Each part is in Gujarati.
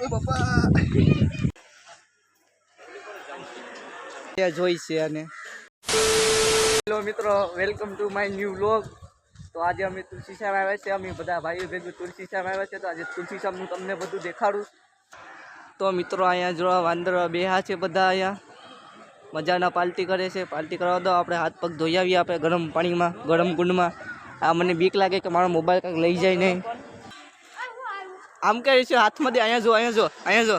ઓ બાપા જોઈ છે અને હેલો મિત્રો, welcome to my new vlog. તો આજે અમે તુલસીશ્યામ આવ્યા છે, અમે બધા ભાઈઓ ભેગું તુલસીશ્યામ આવ્યા છે. તો આજે તુલસીશ્યામનું તમને બધું દેખાડું. તો મિત્રો અહીંયા જો વાંદર બેહા છે બધા, અહીંયા મજાના પાર્ટી કરે છે. પાર્ટી કરવા દો, આપણે હાથ પગ ધોઈ આવીએ આપણે ગરમ પાણીમાં, ગરમ કુંડમાં. આ મને બીક લાગે કે મારો મોબાઈલ કાંઈક લઈ જાય નહીં. આમ કહે છે હાથમાં દે, અહીંયા જો, અહીંયા જો, અહીંયા જો.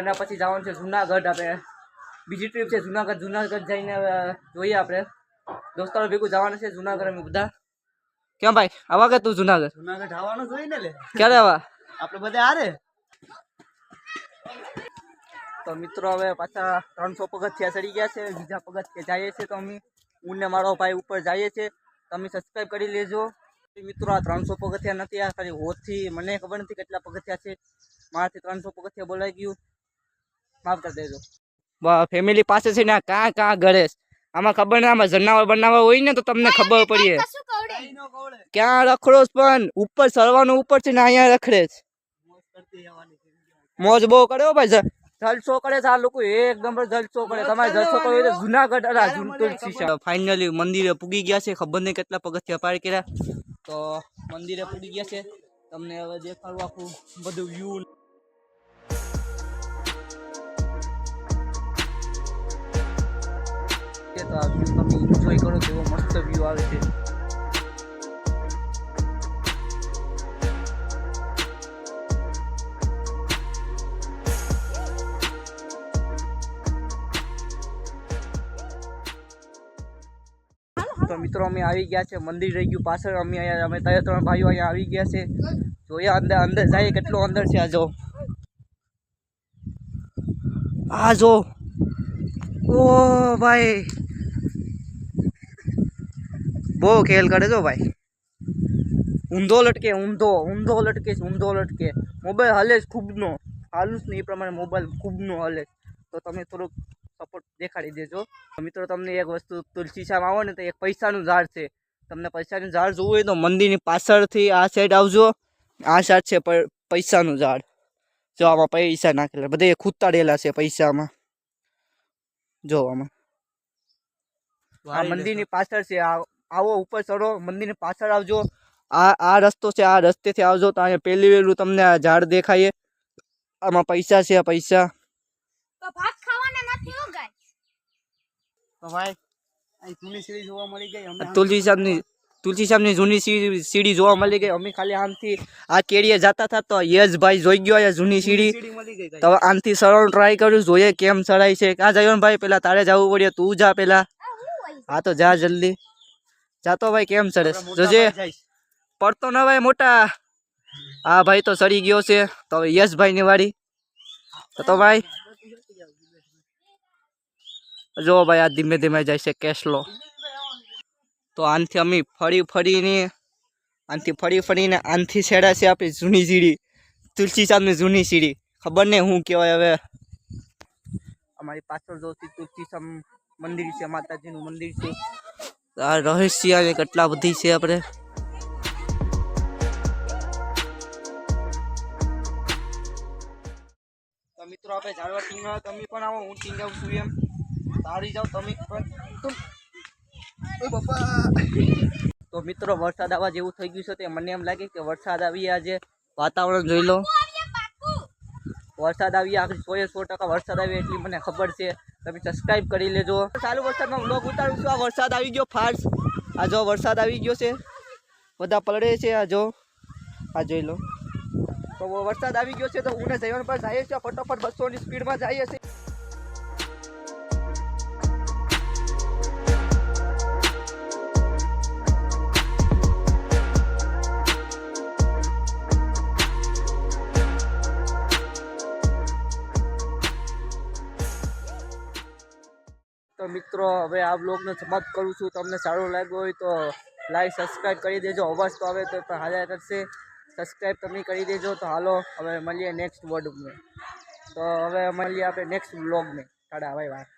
આના પછી જવાનું છે જુનાગઢ. આપણે બીજી ટ્રીપ છે જુનાગઢ. જુનાગઢ જઈને જોઈએ આપણે દોસ્તારો ભેગું જવાનું છે જુનાગઢ અમે બધા. કેમ ભાઈ આવા કે તું જુનાગઢ? જુનાગઢ આવવાનું જોઈએ ને લે. ક્યારે આવા? આપણે બધા હારે. તો મિત્રો હવે પાછા 300 પગથિયા ચડી ગયા છે. બીજા પગથિયા જઈએ છે તો અમે હું ને મારો ભાઈ ઉપર જઈએ છે. તમે સબસ્ક્રાઈબ કરી લેજો મિત્રો. આ 300 પગથિયા નથી, આ ખાલી હોથી મને ખબર નથી કેટલા પગથિયા છે. મારાથી 300 પગથિયા બોલાઈ ગયું, માફ કરી દેજો. ફેમિલી પાસે છે ને કાં કાં ગળેશ. આમાં ખબર ને, આમાં જનાવર બનાવવા હોય ને તો તમને ખબર પડીએ. ક્યાં રખડો પણ ઉપર સરવાનું ઉપર છે ને અહીંયા રખડે છે. મોજ બહુ કરે ભાઈ, જલસો કરે છે આ લોકો, એક નંબર જલસો કરે. તમારે જલસો કરવો હોય તો જુનાગઢ તુલસીશ્યામ. ફાઇનલી મંદિરે પૂગી ગયા છે. ખબર નહીં કેટલા પગથિયા પાર કર્યા. તો મંદિરે પૂગી ગયા છે. તમને હવે દેખાડવા આખું બધું વ્યૂ. તો આ વ્યૂ તમે એન્જોય કરો, તેવો મસ્ત વ્યૂ આવે છે. તો મિત્રો અમે આવી ગયા છે, મંદિર રહી ગયું પાછળ. અમે 3 ભાઈઓ અહીંયા આવી ગયા છે. જોઈએ અંદર અંદર જઈએ કેટલો અંદર છે. આ જો, આ જો, ઓ ભાઈ બહુ ખેલ કરે છો ભાઈ. ઊંધો લટકે, ઊંધો લટકે. મોબાઈલ હાલે જ ખૂબનો, હાલું જ નહીં એ પ્રમાણે મોબાઈલ ખૂબનો હાલે. તો તમે થોડુંક સપોર્ટ દેખાડી દેજો મિત્રો. તમને એક વસ્તુ, તુલસીશ્યામ આવો ને તો એક પૈસાનું ઝાડ છે. તમને પૈસાનું ઝાડ જોવું હોય તો મંદિરની પાછળથી આ સાઈડ આવજો. આ સાઈડ છે પૈસાનું ઝાડ. જો આમાં પૈસા નાખેલા, બધે ખૂતાડેલા છે પૈસામાં. જો આમાં આ મંદિરની પાછળ છે. આવો ઉપર ચડો, મંદિરની પાછળ આવજો. આ રસ્તો છે, આ રસ્તેથી આવજો તો અહીંયા પહેલી વેલું તમને આ ઝાડ દેખાય. આમાં પૈસા છે, પૈસા. ભાત ખાવાના નથી હો ગાઈસ. તો ભાઈ આ જૂની સીડી જોવા મળી ગઈ. તુલસીશ્યામની જૂની સીડી જોવા મળી ગઈ. અમે ખાલી આમથી આ કેડીએ જતા હતા તો યશભાઈ જોઈ ગયો આ જૂની સીડી. તો આમથી ચડવાનું ટ્રાય કર્યું, જોઈએ કેમ ચડાય છે. ક્યાં જયો ને ભાઈ? પેલા તારે જવું પડે, તું જા પેલા. હા તો જા જલ્દી જાતો ભાઈ. કેમ ચડે જોજે, પડતો ન ભાઈ મોટા. હા ભાઈ તો ચડી ગયો છે. તો યશભાઈ ની વાડી. તો ભાઈ જો ભાઈ આ ધીમે ધીમે જાય છે કેસલો. તો આનથી અમે ફરી ફરીને આનથી છેડા છે આપણી જૂની સીડી, તુલસીશ્યામની જૂની સીડી. ખબર નહીં શું કહેવાય હવે. અમારી પાછળ જો તુલસીશ્યામ મંદિર છે, માતાજીનું મંદિર છે. આ રહસ્ય અને કેટલા બધી છે આપણે. તો મિત્રો આપણે ઝાડવા ટીંગા, તમે પણ આવો, હું ટીંગાવું છું એમ. સારી જાઓ તમે પણ. તો મિત્રો વરસાદ આવવા જેવું થઈ ગયું છે. તે મને એમ લાગે કે વરસાદ આવી. આજે વાતાવરણ જોઈ લો, વરસાદ આવી. આખરી 100% વરસાદ આવી એટલી મને ખબર છે. તમે સબસ્ક્રાઈબ કરી લેજો. ચાલુ વરસાદમાં વ્લોગ ઉતારું છું. આ વરસાદ આવી ગયો ફાસ્ટ. આ જો વરસાદ આવી ગયો છે, બધા પલળે છે. આ જો, આ જોઈ લો. તો વરસાદ આવી ગયો છે તો હું જયવન પર જઈએ છીએ ફટોફટ 200 ની સ્પીડમાં જઈએ છીએ. તો મિત્રો હવે આ વ્લોગને સમાપ્ત કરું છું. તમને સારું લાગ્યું હોય તો લાઈક સબસ્ક્રાઈબ કરી દેજો. અવાજ તો આવે તો પણ હાલ્યા કરશે. સબસ્ક્રાઈબ તમે કરી દેજો. તો હાલો હવે મળીએ નેક્સ્ટ વર્ડમાં. તો હવે મળીએ આપણે નેક્સ્ટ વ્લોગમાં. Tata bye bye.